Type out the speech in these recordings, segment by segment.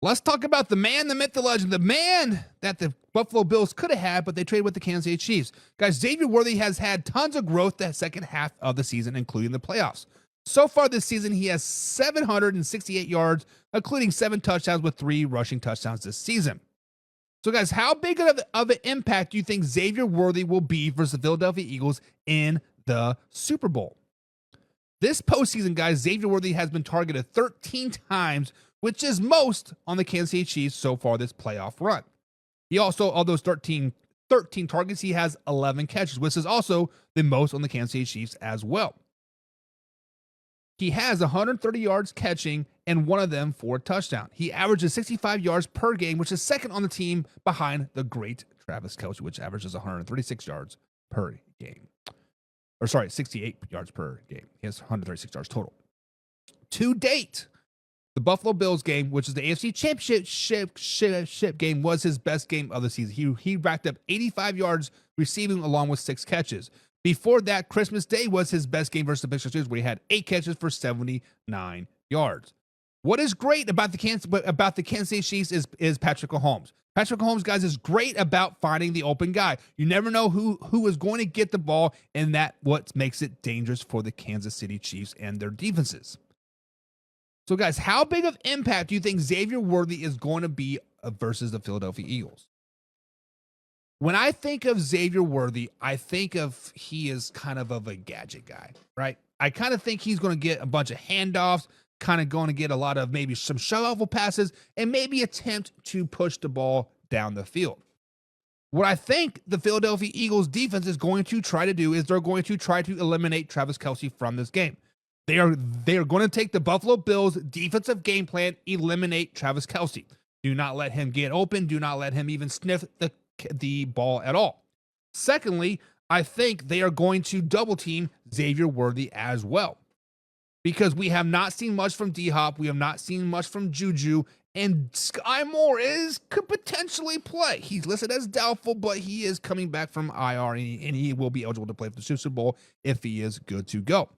Let's talk about the man, the myth, the legend, the man that the Buffalo Bills could have had, but they traded with the Kansas City Chiefs. Guys, Xavier Worthy has had tons of growth the second half of the season, including the playoffs. So far this season, he has 768 yards, including 7 touchdowns with 3 rushing touchdowns this season. So, guys, how big of an impact do you think Xavier Worthy will be versus the Philadelphia Eagles in the Super Bowl? This postseason, guys, Xavier Worthy has been targeted 13 times, which is most on the Kansas City Chiefs so far this playoff run. He also, of those 13 targets, he has 11 catches, which is also the most on the Kansas City Chiefs as well. He has 130 yards catching and one of them for a touchdown. He averages 65 yards per game, which is second on the team behind the great Travis Kelce, which averages 136 yards per game. 68 yards per game. He has 136 yards total. To date, the Buffalo Bills game, which is the AFC Championship game, was his best game of the season. He racked up 85 yards receiving along with 6 catches. Before that, Christmas Day was his best game versus the Pittsburgh Steelers, where he had 8 catches for 79 yards. What is great about the Kansas City Chiefs is Patrick Mahomes. Patrick Mahomes, guys, is great about finding the open guy. You never know who is going to get the ball, and that's what makes it dangerous for the Kansas City Chiefs and their defenses. So, guys, how big of impact do you think Xavier Worthy is going to be versus the Philadelphia Eagles? When I think of Xavier Worthy, I think of he is kind of a gadget guy, right? I kind of think he's going to get a bunch of handoffs, kind of going to get a lot of maybe some shovel passes, and maybe attempt to push the ball down the field. What I think the Philadelphia Eagles defense is going to try to do is they're going to try to eliminate Travis Kelce from this game. They are going to take the Buffalo Bills defensive game plan, eliminate Travis Kelce. Do not let him get open. Do not let him even sniff the ball at all. Secondly, I think they are going to double team Xavier Worthy as well, because we have not seen much from D-Hop. We have not seen much from Juju, and Sky Moore could potentially play. He's listed as doubtful, but he is coming back from IR, and he will be eligible to play for the Super Bowl if he is good to go.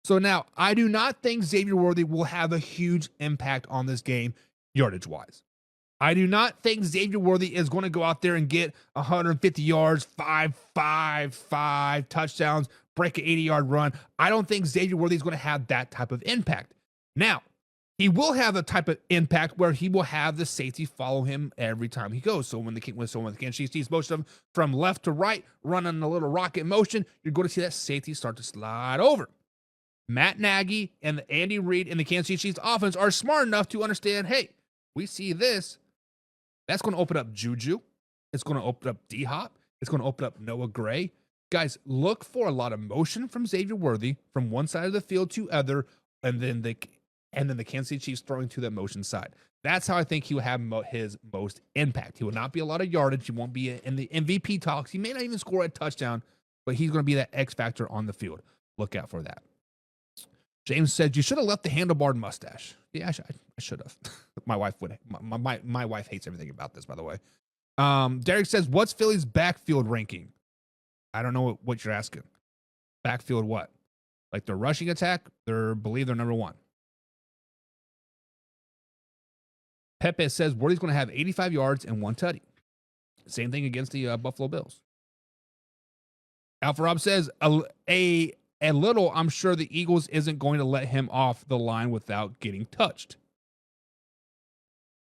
So now, I do not think Xavier Worthy will have a huge impact on this game yardage-wise. I do not think Xavier Worthy is going to go out there and get 150 yards, 5 touchdowns, break an 80-yard run. I don't think Xavier Worthy is going to have that type of impact. Now, he will have a type of impact where he will have the safety follow him every time he goes. So when the Kansas City Chiefs motion from left to right, running a little rocket motion, you're going to see that safety start to slide over. Matt Nagy and Andy Reid and the Kansas City Chiefs offense are smart enough to understand, hey, we see this. That's going to open up Juju. It's going to open up D-Hop. It's going to open up Noah Gray. Guys, look for a lot of motion from Xavier Worthy from one side of the field to other, and then the Kansas City Chiefs throwing to that motion side. That's how I think he will have his most impact. He will not be a lot of yardage. He won't be in the MVP talks. He may not even score a touchdown, but he's going to be that X factor on the field. Look out for that. James said, you should have left the handlebar mustache. Yeah, I should have. My wife would. My wife hates everything about this, by the way. Derek says, what's Philly's backfield ranking? I don't know what you're asking. Backfield what? Like their rushing attack? Believe they're number 1. Pepe says, Worthy's going to have 85 yards and 1 tutty. Same thing against the Buffalo Bills. Alpha Rob says, a little, I'm sure the Eagles isn't going to let him off the line without getting touched.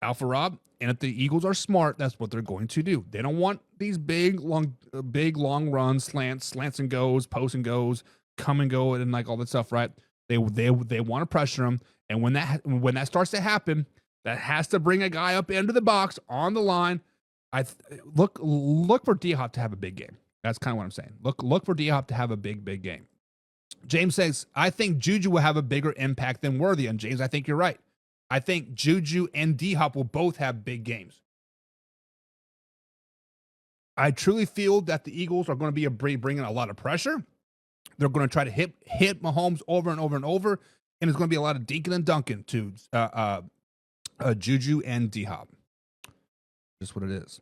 Alpha Rob, and if the Eagles are smart, that's what they're going to do. They don't want these big long runs, slants and goes, post and goes, come and go, and like all that stuff, right? They want to pressure him, and when that starts to happen, that has to bring a guy up into the box on the line. Look for D-Hop to have a big game. That's kind of what I'm saying. Look for D-Hop to have a big game. James says, I think Juju will have a bigger impact than Worthy. And James, I think you're right. I think Juju and D-Hop will both have big games. I truly feel that the Eagles are going to be bringing a lot of pressure. They're going to try to hit Mahomes over and over and over. And it's going to be a lot of dinking and dunking to Juju and D-Hop. Just what it is.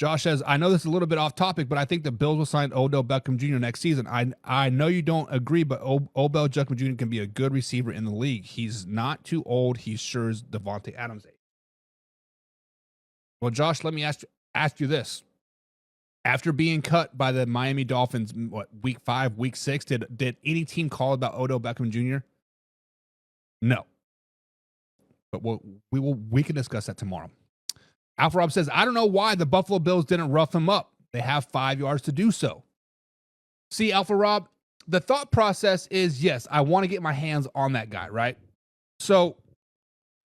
Josh says, I know this is a little bit off topic, but I think the Bills will sign Odell Beckham Jr. next season. I know you don't agree, but Odell Beckham Jr. can be a good receiver in the league. He's not too old. He sure is Devontae Adams' age. Well, Josh, let me ask you this. After being cut by the Miami Dolphins, week 5, week 6, did any team call about Odell Beckham Jr.? No. But we can discuss that tomorrow. Alpha Rob says, I don't know why the Buffalo Bills didn't rough him up. They have 5 yards to do so. See, Alpha Rob, the thought process is, yes, I want to get my hands on that guy, right? So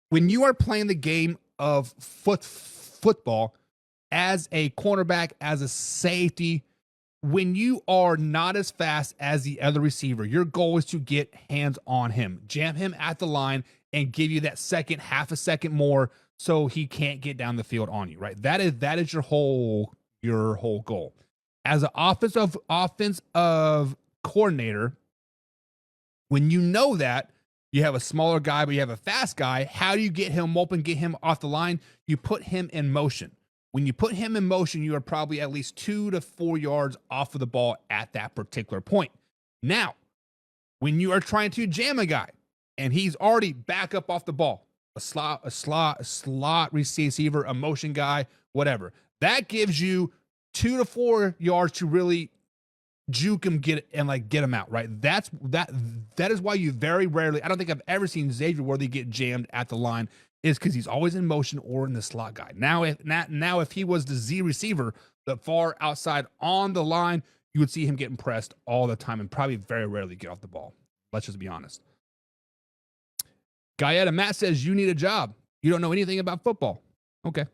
when you are playing the game of football as a cornerback, as a safety, when you are not as fast as the other receiver, your goal is to get hands on him, jam him at the line, and give you that second, half a second more so he can't get down the field on you, right? That is your whole goal. As an offensive coordinator, when you know that you have a smaller guy, but you have a fast guy, how do you get him open, get him off the line? You put him in motion. When you put him in motion, you are probably at least 2 to 4 yards off of the ball at that particular point. Now, when you are trying to jam a guy and he's already back up off the ball, a slot receiver, a motion guy, whatever, that gives you 2 to 4 yards to really juke him, get him out, right? That is why you very rarely, I don't think I've ever seen Xavier Worthy get jammed at the line, is because he's always in motion or in the slot guy. Now if he was the Z receiver, the far outside on the line, you would see him getting pressed all the time and probably very rarely get off the ball. Let's just be honest. Guyetta Matt says, you need a job. You don't know anything about football. Okay.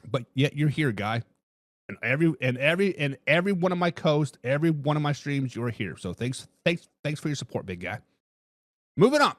But yet you're here, guy. And every one of my coasts, every one of my streams, you're here. So thanks for your support, big guy. Moving on.